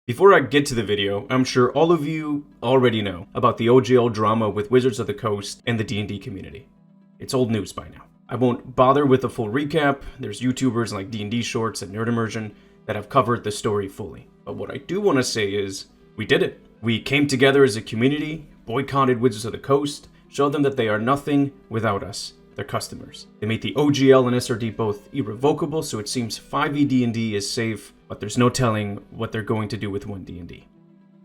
Before I get to the video, I'm sure all of you already know about the OGL drama with Wizards of the Coast and the D&D community. It's old news by now. I won't bother with a full recap. There's YouTubers like D&D Shorts and Nerd Immersion that have covered the story fully. But what I do want to say is, we did it. We came together as a community, boycotted Wizards of the Coast, showed them that they are nothing without us, their customers. They made the OGL and SRD both irrevocable, so it seems 5e D&D is safe, but there's no telling what they're going to do with 1D&D.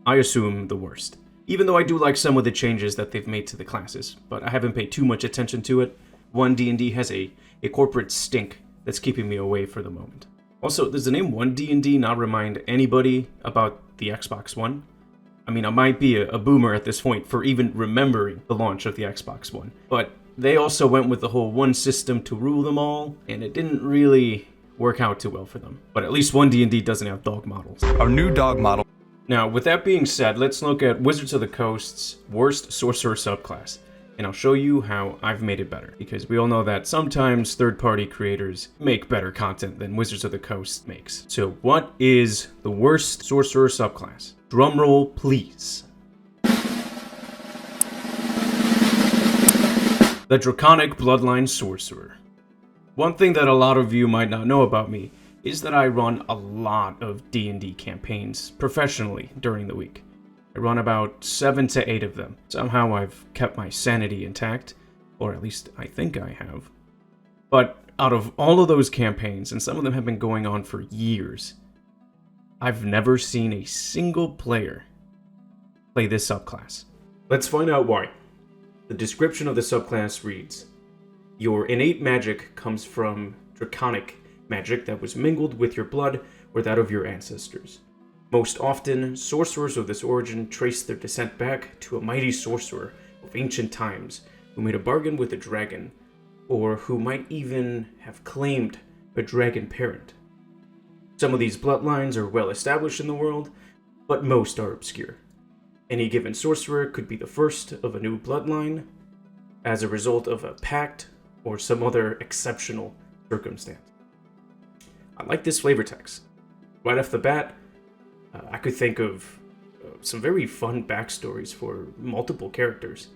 I assume the worst. Even though I do like some of the changes that they've made to the classes, but I haven't paid too much attention to it. 1D&D has a corporate stink that's keeping me away for the moment. Also, does the name 1D&D not remind anybody about the Xbox One? I mean, I might be a boomer at this point for even remembering the launch of the Xbox One, but they also went with the whole one system to rule them all, and it didn't really work out too well for them. But at least 1D&D doesn't have dog models. Our new dog model. Now, with that being said, let's look at Wizards of the Coast's worst Sorcerer subclass, and I'll show you how I've made it better, because we all know that sometimes third-party creators make better content than Wizards of the Coast makes. So what is the worst Sorcerer subclass? Drumroll, please. The Draconic Bloodline Sorcerer. One thing that a lot of you might not know about me is that I run a lot of D&D campaigns professionally during the week. I run about 7 to 8 of them. Somehow I've kept my sanity intact, or at least I think I have. But out of all of those campaigns, and some of them have been going on for years, I've never seen a single player play this subclass. Let's find out why. The description of the subclass reads, your innate magic comes from Draconic magic that was mingled with your blood or that of your ancestors. Most often, sorcerers of this origin trace their descent back to a mighty sorcerer of ancient times who made a bargain with a dragon, or who might even have claimed a dragon parent. Some of these bloodlines are well established in the world, but most are obscure. Any given sorcerer could be the first of a new bloodline as a result of a pact or some other exceptional circumstance. I like this flavor text. Right off the bat, I could think of some very fun backstories for multiple characters.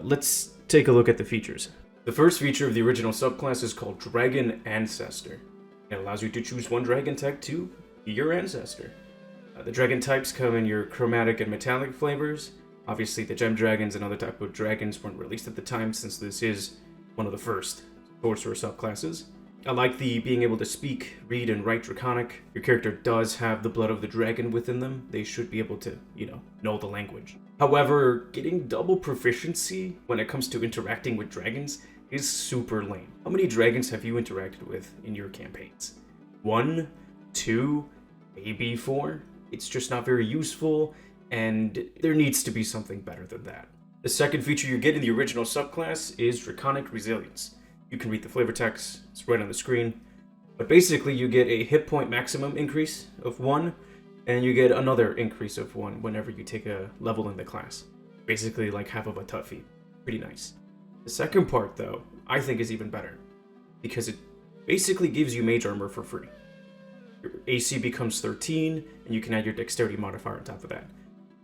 Let's take a look at the features. The first feature of the original subclass is called Dragon Ancestor. It allows you to choose one dragon type to be your ancestor. The dragon types come in your chromatic and metallic flavors. Obviously, the gem dragons and other type of dragons weren't released at the time, since this is one of the first sorcerer subclasses. I like the being able to speak, read, and write Draconic. Your character does have the blood of the dragon within them. They should be able to, know the language. However, getting double proficiency when it comes to interacting with dragons is super lame. How many dragons have you interacted with in your campaigns? 1, 2, maybe 4? It's just not very useful, and there needs to be something better than that. The second feature you get in the original subclass is Draconic Resilience. You can read the flavor text, it's right on the screen. But basically you get a hit point maximum increase of 1, and you get another increase of 1 whenever you take a level in the class. Basically like half of a tuffy. Pretty nice. The second part though, I think is even better, because it basically gives you mage armor for free. Your AC becomes 13, and you can add your dexterity modifier on top of that.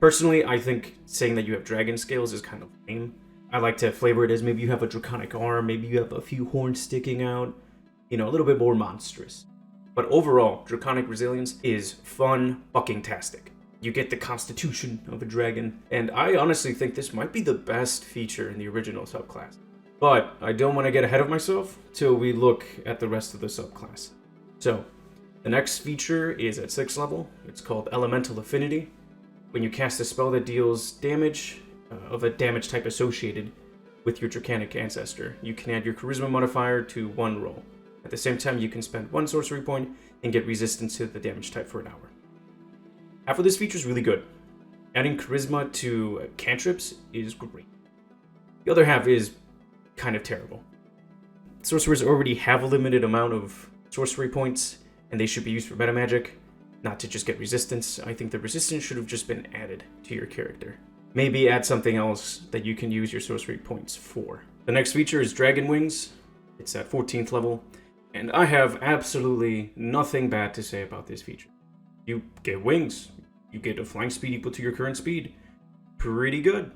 Personally, I think saying that you have dragon scales is kind of lame. I like to flavor it as maybe you have a draconic arm, maybe you have a few horns sticking out, a little bit more monstrous. But overall, Draconic Resilience is fun fucking tastic. You get the constitution of a dragon, and I honestly think this might be the best feature in the original subclass. But I don't want to get ahead of myself till we look at the rest of the subclass. So, the next feature is at 6th level. It's called Elemental Affinity. When you cast a spell that deals damage of a damage type associated with your Draconic ancestor, you can add your charisma modifier to 1 roll. At the same time, you can spend 1 sorcery point and get resistance to the damage type for an hour. Half of this feature is really good. Adding charisma to cantrips is great. The other half is kind of terrible. Sorcerers already have a limited amount of sorcery points, and they should be used for meta magic, not to just get resistance. I think the resistance should have just been added to your character. Maybe add something else that you can use your sorcery points for. The next feature is Dragon Wings. It's at 14th level, and I have absolutely nothing bad to say about this feature. You get wings, You get a flying speed equal to your current speed. Pretty good.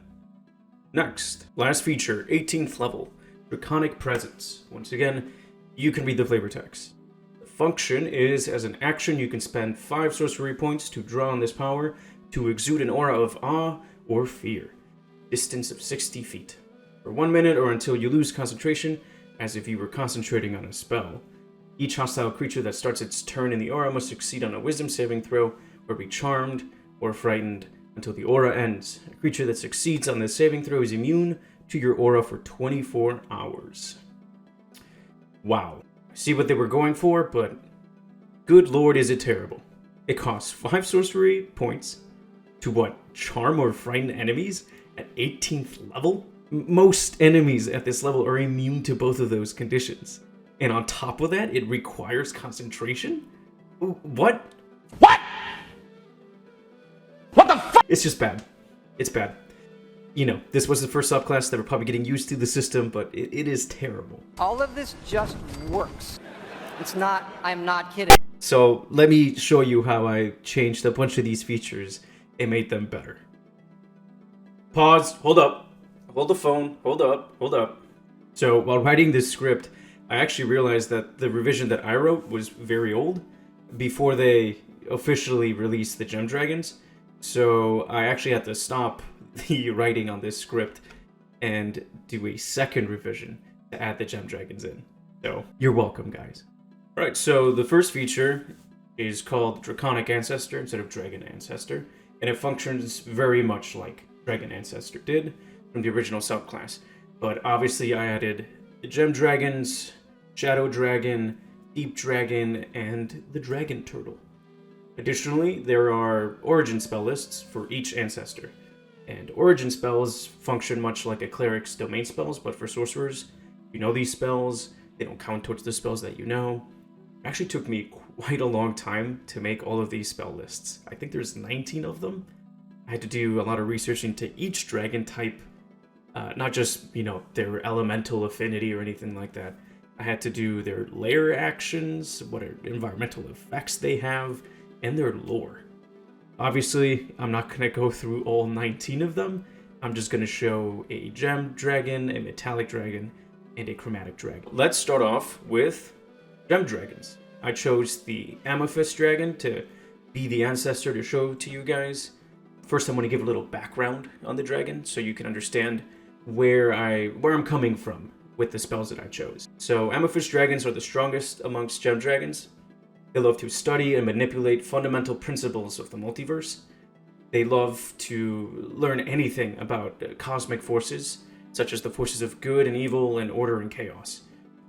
Next, last feature, 18th level, Draconic Presence. Once again, you can read the flavor text. The function is, as an action, you can spend 5 sorcery points to draw on this power to exude an aura of awe or fear. Distance of 60 feet. For 1 minute or until you lose concentration, as if you were concentrating on a spell. Each hostile creature that starts its turn in the aura must succeed on a wisdom saving throw or be charmed or frightened until the aura ends. A creature that succeeds on this saving throw is immune to your aura for 24 hours. Wow. I see what they were going for, but good lord is it terrible. It costs 5 sorcery points to what? Charm or frighten enemies at 18th level? Most enemies at this level are immune to both of those conditions. And on top of that, it requires concentration? What? What? What the fuck? It's just bad. It's bad. You know, this was the first subclass that we're probably getting used to the system, but it is terrible. All of this just works. It's not, I'm not kidding. So let me show you how I changed a bunch of these features and made them better. Pause, hold up. Hold the phone, hold up. So while writing this script, I actually realized that the revision that I wrote was very old, before they officially released the Gem Dragons. So I actually had to stop the writing on this script and do a second revision to add the Gem Dragons in. So you're welcome, guys. Alright, so the first feature is called Draconic Ancestor instead of Dragon Ancestor, and it functions very much like Dragon Ancestor did from the original subclass. But obviously I added the Gem Dragons, Shadow Dragon, Deep Dragon, and the Dragon Turtle. Additionally, there are origin spell lists for each ancestor. And origin spells function much like a cleric's domain spells, but for sorcerers. You know these spells, they don't count towards the spells that you know. It actually took me quite a long time to make all of these spell lists. I think there's 19 of them. I had to do a lot of research into each dragon type, not just, you know, their elemental affinity or anything like that. I had to do their lair actions, what environmental effects they have, and their lore. Obviously, I'm not going to go through all 19 of them. I'm just going to show a gem dragon, a metallic dragon, and a chromatic dragon. Let's start off with gem dragons. I chose the amethyst dragon to be the ancestor to show to you guys. First, I'm going to give a little background on the dragon so you can understand where I'm coming from with the spells that I chose. So, amethyst dragons are the strongest amongst gem dragons. They love to study and manipulate fundamental principles of the multiverse. They love to learn anything about cosmic forces, such as the forces of good and evil and order and chaos.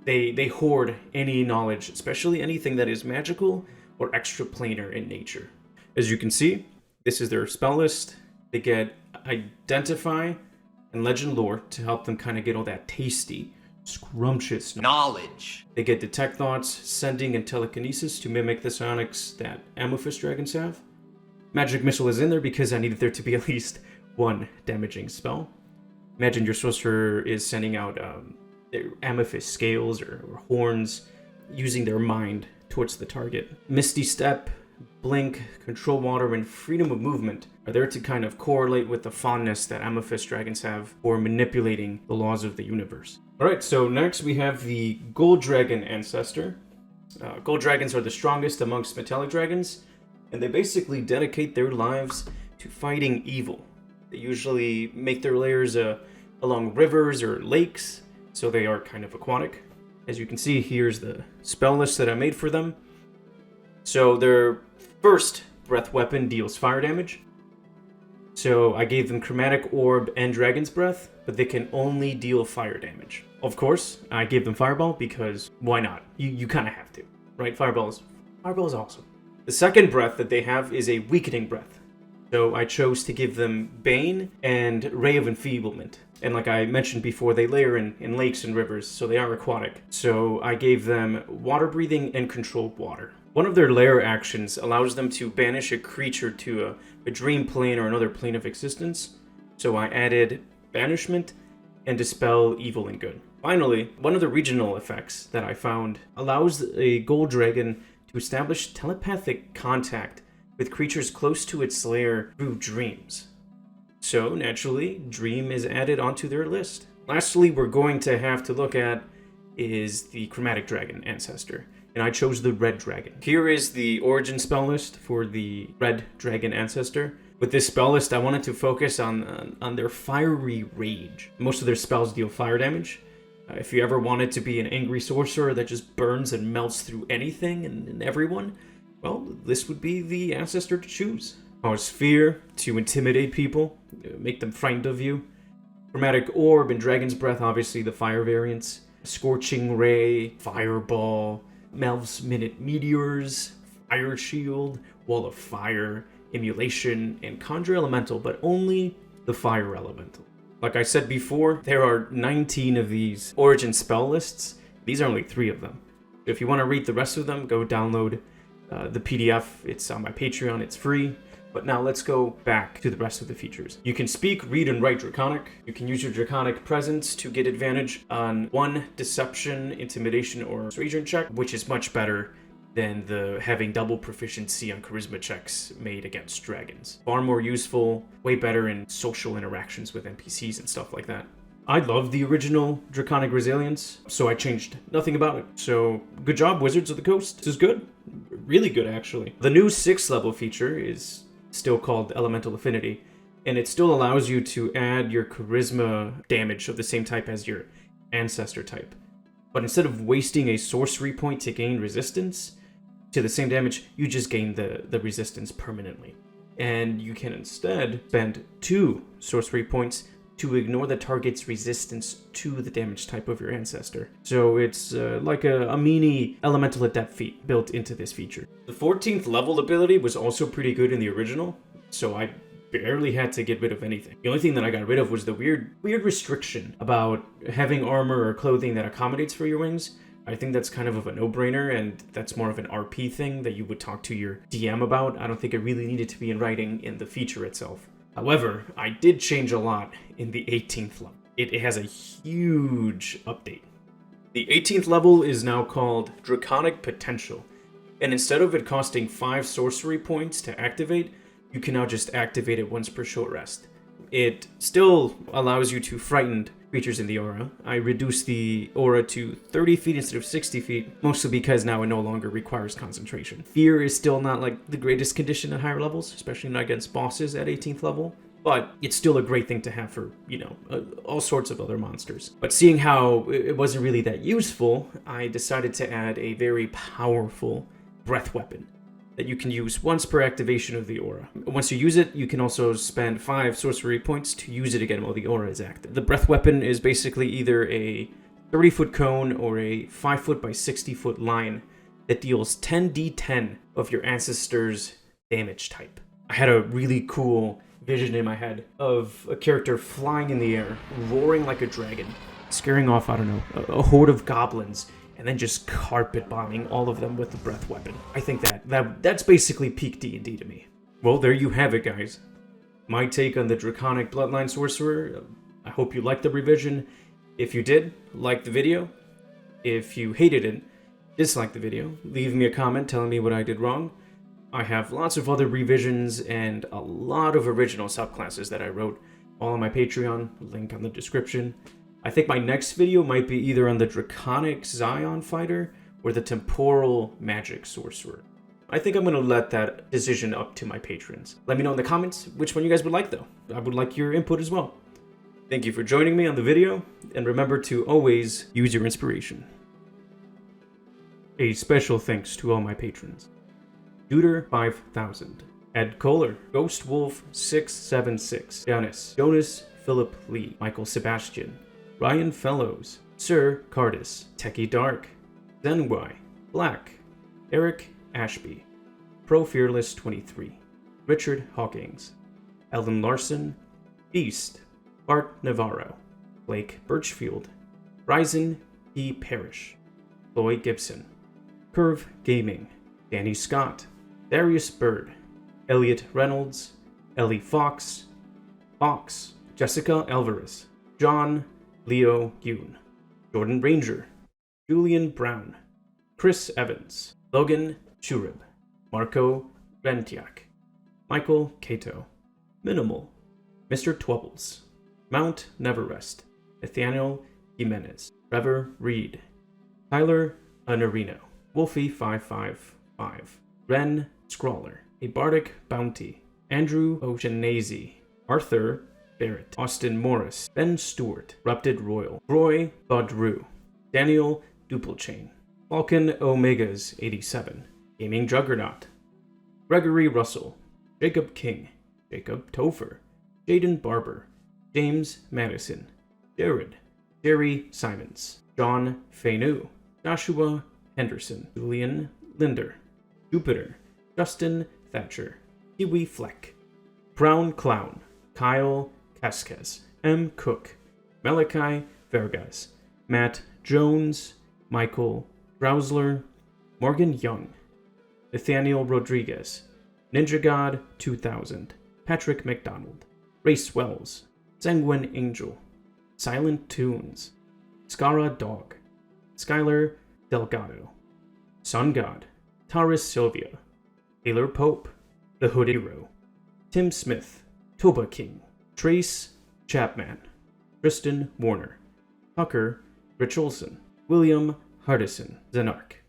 They hoard any knowledge, especially anything that is magical or extraplanar in nature. As you can see, this is their spell list. They get Identify and Legend Lore to help them kind of get all that tasty, scrumptious knowledge. They get Detect Thoughts, Sending, and Telekinesis to mimic the psionics that amethyst dragons have. Magic Missile is in there because I needed there to be at least one damaging spell. Imagine your sorcerer is sending out their amethyst scales or horns, using their mind towards the target. Misty Step, Blink, Control Water, and Freedom of Movement are there to kind of correlate with the fondness that amethyst dragons have for manipulating the laws of the universe. Alright, so next we have the Gold Dragon Ancestor. Gold dragons are the strongest amongst metallic dragons, and they basically dedicate their lives to fighting evil. They usually make their lairs along rivers or lakes, so they are kind of aquatic. As you can see, here's the spell list that I made for them. So their first breath weapon deals fire damage. So I gave them Chromatic Orb and Dragon's Breath, but they can only deal fire damage. Of course, I gave them Fireball because why not? You kind of have to, right? Fireball is awesome. The second breath that they have is a Weakening Breath. So I chose to give them Bane and Ray of Enfeeblement. And like I mentioned before, they lair in lakes and rivers, so they are aquatic. So I gave them Water Breathing and Controlled Water. One of their lair actions allows them to banish a creature to a dream plane or another plane of existence. So I added Banishment and Dispel Evil and Good. Finally, one of the regional effects that I found allows a gold dragon to establish telepathic contact with creatures close to its lair through dreams. So, naturally, Dream is added onto their list. Lastly, we're going to have to look at is the Chromatic Dragon Ancestor, and I chose the Red Dragon. Here is the origin spell list for the Red Dragon Ancestor. With this spell list, I wanted to focus on their Fiery Rage. Most of their spells deal fire damage. If you ever wanted to be an angry sorcerer that just burns and melts through anything and everyone, well, this would be the Ancestor to choose. Cause fear to intimidate people, make them frightened of you. Chromatic Orb and Dragon's Breath, obviously the fire variants. Scorching Ray, Fireball, Melv's Minute Meteors, Fire Shield, Wall of Fire, Emulation, and Conjure Elemental, but only the Fire Elemental. Like I said before, there are 19 of these origin spell lists. These are only 3 of them. If you want to read the rest of them, go download the PDF. It's on my Patreon, it's free. But now let's go back to the rest of the features. You can speak, read, and write Draconic. You can use your Draconic presence to get advantage on 1 Deception, Intimidation, or Persuasion check, which is much better than the having double proficiency on Charisma checks made against dragons. Far more useful, way better in social interactions with NPCs and stuff like that. I love the original Draconic Resilience, so I changed nothing about it. So, good job, Wizards of the Coast. This is good. Really good, actually. The new 6th level feature is still called Elemental Affinity, and it still allows you to add your Charisma damage of the same type as your Ancestor type. But instead of wasting a sorcery point to gain resistance to the same damage, you just gain the resistance permanently. And you can instead spend 2 sorcery points to ignore the target's resistance to the damage type of your Ancestor. So it's like a mini Elemental Adept feat built into this feature. The 14th level ability was also pretty good in the original, so I barely had to get rid of anything. The only thing that I got rid of was the weird restriction about having armor or clothing that accommodates for your wings. I think that's kind of a no-brainer, and that's more of an RP thing that you would talk to your DM about. I don't think it really needed to be in writing in the feature itself. However, I did change a lot in the 18th level. It has a huge update. The 18th level is now called Draconic Potential, and instead of it costing 5 sorcery points to activate, you can now just activate it once per short rest. It still allows you to frighten creatures in the aura. I reduced the aura to 30 feet instead of 60 feet, mostly because now it no longer requires concentration. Fear is still not like the greatest condition at higher levels, especially not against bosses at 18th level, but it's still a great thing to have for, all sorts of other monsters. But seeing how it wasn't really that useful, I decided to add a very powerful breath weapon that you can use once per activation of the aura. Once you use it, you can also spend 5 sorcery points to use it again while the aura is active. The breath weapon is basically either a 30-foot cone or a 5-foot by 60-foot line that deals 10d10 of your Ancestor's damage type. I had a really cool vision in my head of a character flying in the air, roaring like a dragon, scaring off, a horde of goblins, and then just carpet bombing all of them with the breath weapon. I think that's basically peak D&D to me. Well, there you have it, guys. My take on the Draconic Bloodline Sorcerer. I hope you liked the revision. If you did, like the video. If you hated it, dislike the video. Leave me a comment telling me what I did wrong. I have lots of other revisions and a lot of original subclasses that I wrote, all on my Patreon, link on the description. I think my next video might be either on the Draconic Zion Fighter or the Temporal Magic Sorcerer. I think I'm going to let that decision up to my patrons. Let me know in the comments which one you guys would like, though. I would like your input as well. Thank you for joining me on the video, and remember to always use your inspiration. A special thanks to all my patrons. Duder 5000, Ed Kohler, Ghost Wolf 676, Jonas Philip Lee, Michael Sebastian, Ryan Fellows, Sir Cardis, Techie Dark, Zenwai, Black, Eric Ashby, Pro Fearless 23, Richard Hawkins, Ellen Larson, Beast, Bart Navarro, Blake Birchfield, Ryzen E. Parrish, Lloyd Gibson, Curve Gaming, Danny Scott, Darius Bird, Elliot Reynolds, Ellie Fox, Fox, Jessica Alvarez, John Leo Yoon, Jordan Ranger, Julian Brown, Chris Evans, Logan Churib, Marco Rentiak, Michael Cato, Minimal, Mr. Twubbles, Mount Neverrest, Nathaniel Jimenez, Trevor Reed, Tyler Anarino, Wolfie555, Ren Scrawler, A Bardic Bounty, Andrew Oceanazy, Arthur Barrett, Austin Morris, Ben Stewart, Rupted Royal, Roy Budrew, Daniel Duplechain, Falcon Omegas 87, Gaming Juggernaut, Gregory Russell, Jacob King, Jacob Topher, Jaden Barber, James Madison, Jared, Jerry Simons, John Faynu, Joshua Henderson, Julian Linder, Jupiter, Justin Thatcher, Kiwi Fleck, Brown Clown, Kyle Casquez, M. Cook, Malachi Vergas, Matt Jones, Michael Grousler, Morgan Young, Nathaniel Rodriguez, Ninja God 2000, Patrick McDonald, Race Wells, Sanguine Angel, Silent Tunes, Scara Dog, Skylar Delgado, Sun God, Taurus Sylvia, Taylor Pope, The Hood Hero, Tim Smith, Toba King, Trace Chapman, Tristan Warner, Tucker Richolson, William Hardison, Zenark,